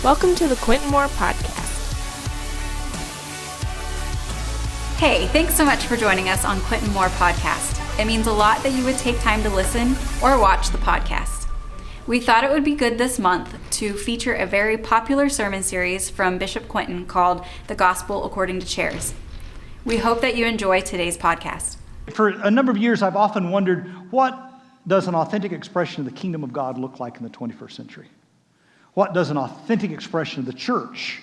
Welcome to the Quintin Moore Podcast. Hey, thanks so much for joining us on Quintin Moore Podcast. It means a lot that you would take time to listen or watch the podcast. We thought it would be good this month to feature a very popular sermon series from Bishop Quintin called The Gospel According to Chairs. We hope that you enjoy today's podcast. For a number of years, I've often wondered, what does an authentic expression of the kingdom of God look like in the 21st century? What does an authentic expression of the church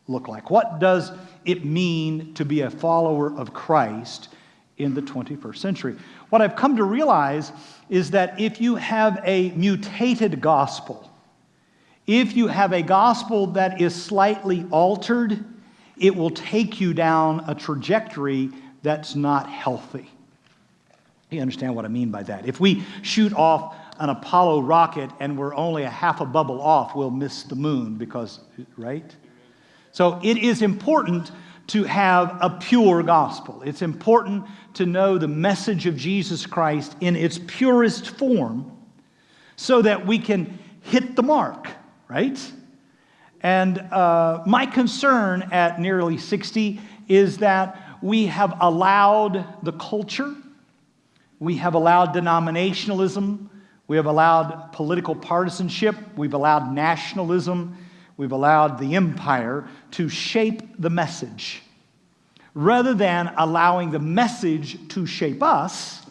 look like? What does it mean to be a follower of Christ in the 21st century? What I've come to realize is that if you have a mutated gospel, if you have a gospel that is slightly altered, it will take you down a trajectory that's not healthy. You understand what I mean by that? If we shoot off an Apollo rocket and we're only a half a bubble off, we'll miss the moon because, right? So it is important to have a pure gospel. It's important to know the message of Jesus Christ in its purest form so that we can hit the mark, right? And my concern at nearly 60 is that we have allowed the culture, we have allowed denominationalism, we have allowed political partisanship, we've allowed nationalism, we've allowed the empire to shape the message. Rather than allowing the message to shape us,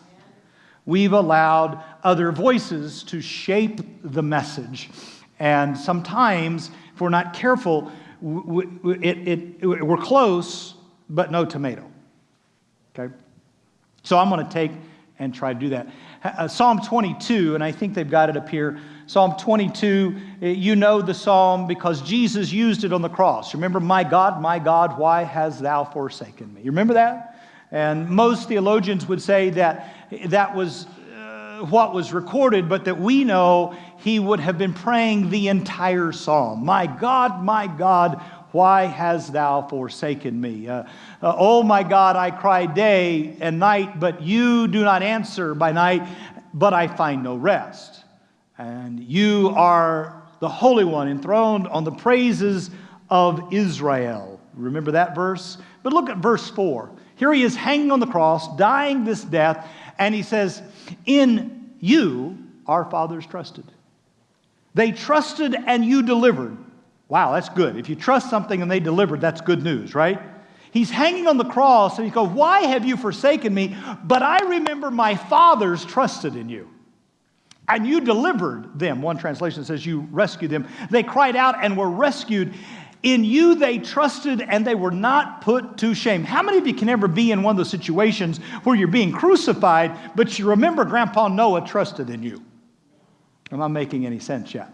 we've allowed other voices to shape the message. And sometimes, if we're not careful, we're close, but no tomato. Okay? So I'm going to take and try to do that. Psalm 22, and I think they've got it up here. Psalm 22, you know the psalm because Jesus used it on the cross. Remember, my God, why hast thou forsaken me? You remember that? And most theologians would say that that was what was recorded, but that we know he would have been praying the entire psalm. My God, why hast thou forsaken me? Oh my God, I cry day and night, but you do not answer by night, but I find no rest. And you are the Holy One enthroned on the praises of Israel. Remember that verse? But look at verse 4. Here he is hanging on the cross, dying this death, and he says, in you our fathers trusted. They trusted and you delivered. Wow, that's good. If you trust something and they delivered, that's good news, right? He's hanging on the cross and he goes, why have you forsaken me? But I remember my fathers trusted in you. And you delivered them. One translation says you rescued them. They cried out and were rescued. In you they trusted and they were not put to shame. How many of you can ever be in one of those situations where you're being crucified, but you remember Grandpa Noah trusted in you? Am I making any sense yet?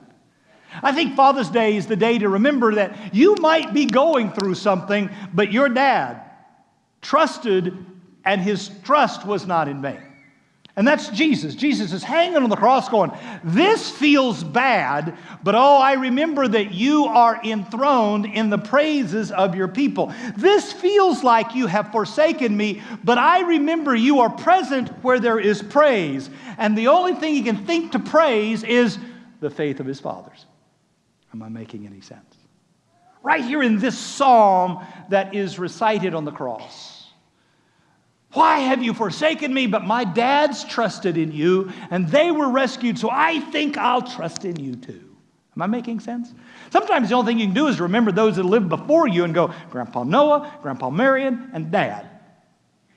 I think Father's Day is the day to remember that you might be going through something, but your dad trusted and his trust was not in vain. And that's Jesus. Jesus is hanging on the cross going, this feels bad, but oh, I remember that you are enthroned in the praises of your people. This feels like you have forsaken me, but I remember you are present where there is praise. And the only thing he can think to praise is the faith of his fathers. Am I making any sense? Right here in this psalm that is recited on the cross. Why have you forsaken me? But my dads trusted in you, and they were rescued, so I think I'll trust in you too. Am I making sense? Sometimes the only thing you can do is remember those that lived before you and go, Grandpa Noah, Grandpa Marion, and Dad.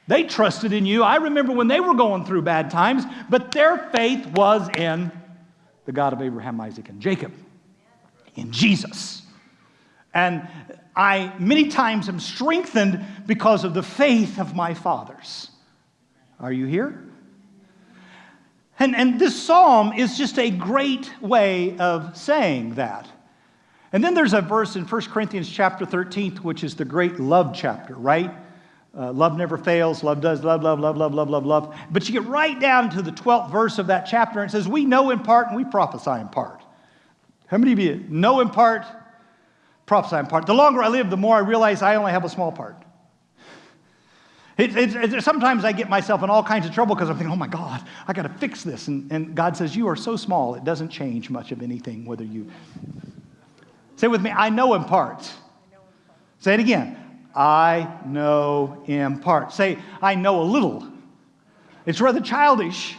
They trusted in you. I remember when they were going through bad times, but their faith was in the God of Abraham, Isaac, and Jacob. In Jesus. And I many times am strengthened because of the faith of my fathers. Are you here? And this psalm is just a great way of saying that. And then there's a verse in 1 Corinthians chapter 13, which is the great love chapter, right? Love never fails. Love does love. But you get right down to the 12th verse of that chapter, and it says, we know in part and we prophesy in part. How many of you know in part, prophesy in part? The longer I live, the more I realize I only have a small part. Sometimes I get myself in all kinds of trouble because I'm thinking, oh my God, I got to fix this. And God says, you are so small, it doesn't change much of anything whether you... Say it with me, I know in part. Say it again. I know in part. Say, I know a little. It's rather childish.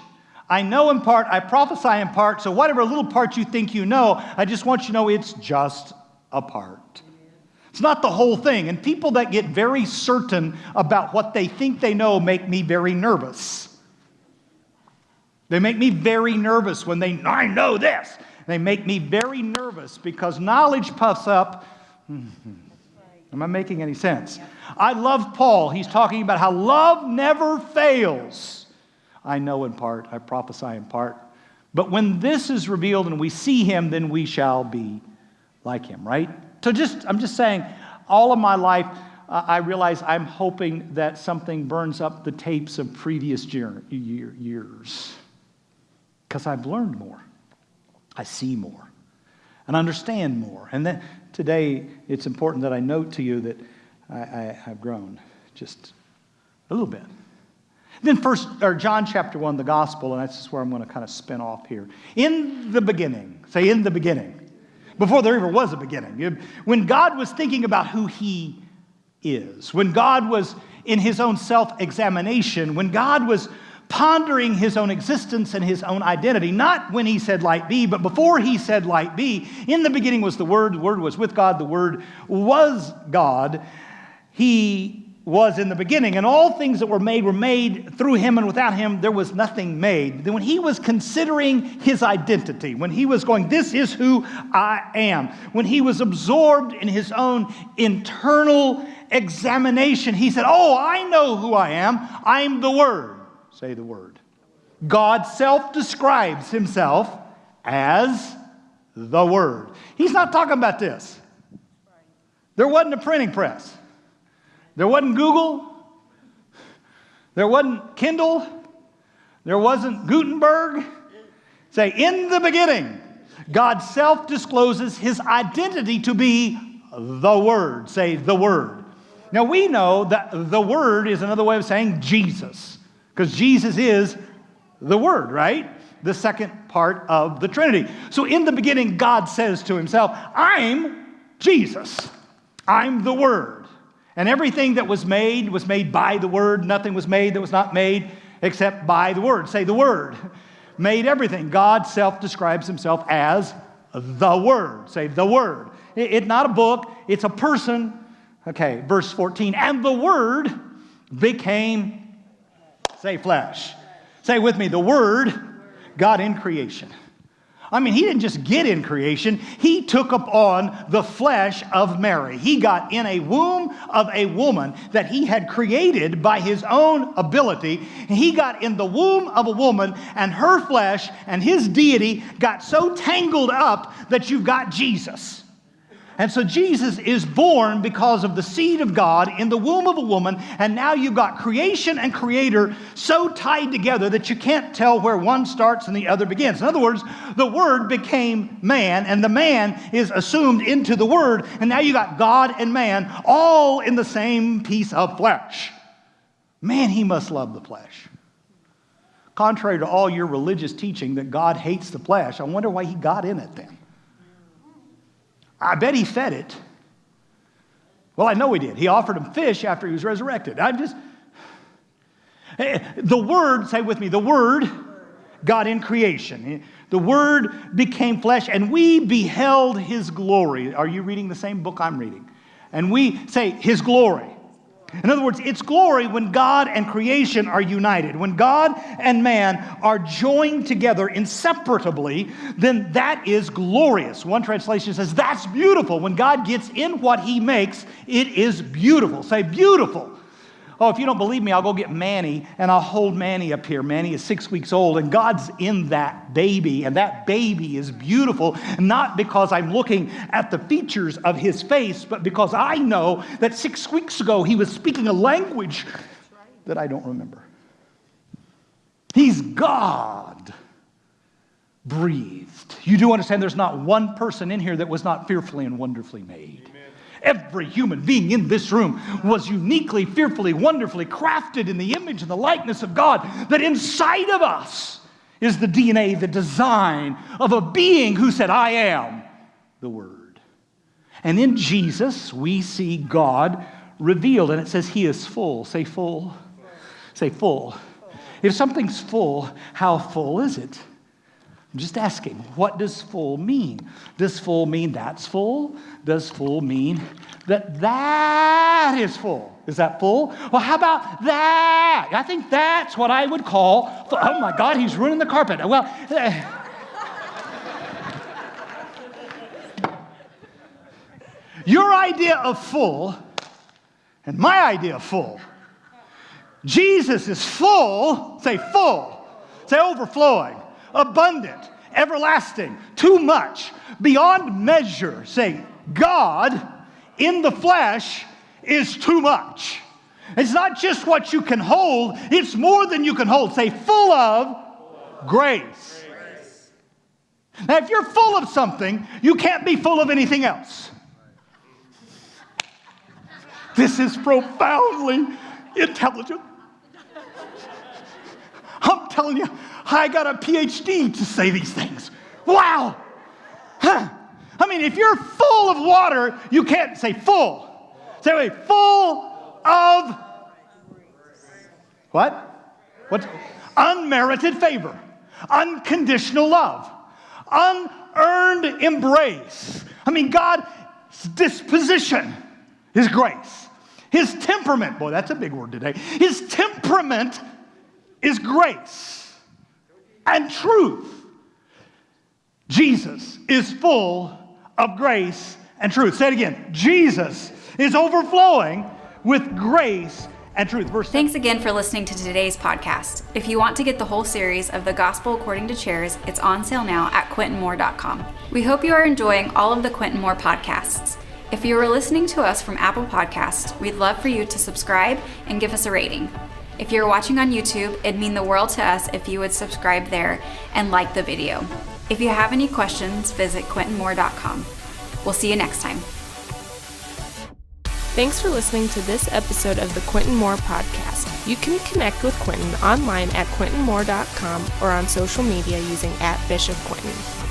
I know in part, I prophesy in part, so whatever little part you think you know, I just want you to know it's just a part. It's not the whole thing. And people that get very certain about what they think they know make me very nervous. They make me very nervous when I know this. They make me very nervous because knowledge puffs up. Am I making any sense? I love Paul. He's talking about how love never fails. I know in part, I prophesy in part. But when this is revealed and we see him, then we shall be like him, right? So I'm just saying, all of my life, I realize I'm hoping that something burns up the tapes of previous years. Because I've learned more. I see more. And understand more. And then today, it's important that I note to you that I have grown just a little bit. Then John chapter 1, the gospel, and that's where I'm going to kind of spin off here. In the beginning, say in the beginning, before there ever was a beginning, when God was thinking about who he is, when God was in his own self-examination, when God was pondering his own existence and his own identity, not when he said light be, but before he said light be, in the beginning was the Word was with God, the Word was God, he was in the beginning, and all things that were made through him, and without him there was nothing made. Then when he was considering his identity, when he was going, this is who I am, when he was absorbed in his own internal examination, he said, oh, I know who I am. I'm the Word. Say the Word. God self-describes himself as the Word. He's not talking about this. There wasn't a printing press. There wasn't Google. There wasn't Kindle. There wasn't Gutenberg. Say, in the beginning, God self-discloses his identity to be the Word. Say, the Word. Now, we know that the Word is another way of saying Jesus, because Jesus is the Word, right? The second part of the Trinity. So in the beginning, God says to himself, I'm Jesus. I'm the Word. And everything that was made by the Word. Nothing was made that was not made except by the Word. Say the Word. Made everything. God self-describes himself as the Word. Say the Word. It's not a book. It's a person. Okay, verse 14. And the Word became, say flesh. Say with me, the Word got in creation. I mean, he didn't just get in creation. He took upon the flesh of Mary. He got in a womb of a woman that he had created by his own ability. He got in the womb of a woman, and her flesh and his deity got so tangled up that you've got Jesus. And so Jesus is born because of the seed of God in the womb of a woman, and now you've got creation and creator so tied together that you can't tell where one starts and the other begins. In other words, the Word became man, and the man is assumed into the Word, and now you got God and man all in the same piece of flesh. Man, he must love the flesh. Contrary to all your religious teaching that God hates the flesh, I wonder why he got in it then. I bet he fed it. Well, I know he did. He offered him fish after he was resurrected. The Word, say with me, the Word got in creation. The Word became flesh, and we beheld his glory. Are you reading the same book I'm reading? And we say his glory. In other words, it's glory when God and creation are united. When God and man are joined together inseparably, then that is glorious. One translation says, that's beautiful. When God gets in what he makes, it is beautiful. Say beautiful. Oh, if you don't believe me, I'll go get Manny, and I'll hold Manny up here. Manny is 6 weeks old, and God's in that baby, and that baby is beautiful, not because I'm looking at the features of his face, but because I know that 6 weeks ago he was speaking a language that I don't remember. He's God breathed. You do understand there's not one person in here that was not fearfully and wonderfully made. Every human being in this room was uniquely, fearfully, wonderfully crafted in the image and the likeness of God. That inside of us is the DNA, the design of a being who said, I am the Word. And in Jesus, we see God revealed, and it says he is full. Say full. Say full. If something's full, how full is it? I'm just asking, what does full mean? Does full mean that's full? Does full mean that is full? Is that full? Well, how about that? I think that's what I would call, oh my God, he's ruining the carpet. Well, your idea of full and my idea of full. Jesus is full, say overflowing, abundant, everlasting, too much, beyond measure. Say, God in the flesh is too much. It's not just what you can hold, it's more than you can hold. Say, full of grace. Now, if you're full of something, you can't be full of anything else. This is profoundly intelligent. I'm telling you, I got a PhD to say these things. Wow. Huh. I mean, if you're full of water, you can't say full. Say, wait, full of what? What? Unmerited favor, unconditional love, unearned embrace. I mean, God's disposition is grace. His temperament, boy, that's a big word today. His temperament is grace and truth. Jesus is full of grace and truth. Say it again. Jesus is overflowing with grace and truth. Thanks again for listening to today's podcast. If you want to get the whole series of the Gospel According to Chairs, it's on sale now at quintinmoore.com. We hope you are enjoying all of the Quintin Moore podcasts. If you are listening to us from Apple Podcasts, we'd love for you to subscribe and give us a rating. If you're watching on YouTube, it'd mean the world to us if you would subscribe there and like the video. If you have any questions, visit quintinmoore.com. We'll see you next time. Thanks for listening to this episode of the Quintin Moore Podcast. You can connect with Quintin online at quintinmoore.com or on social media using @Bishop Quintin.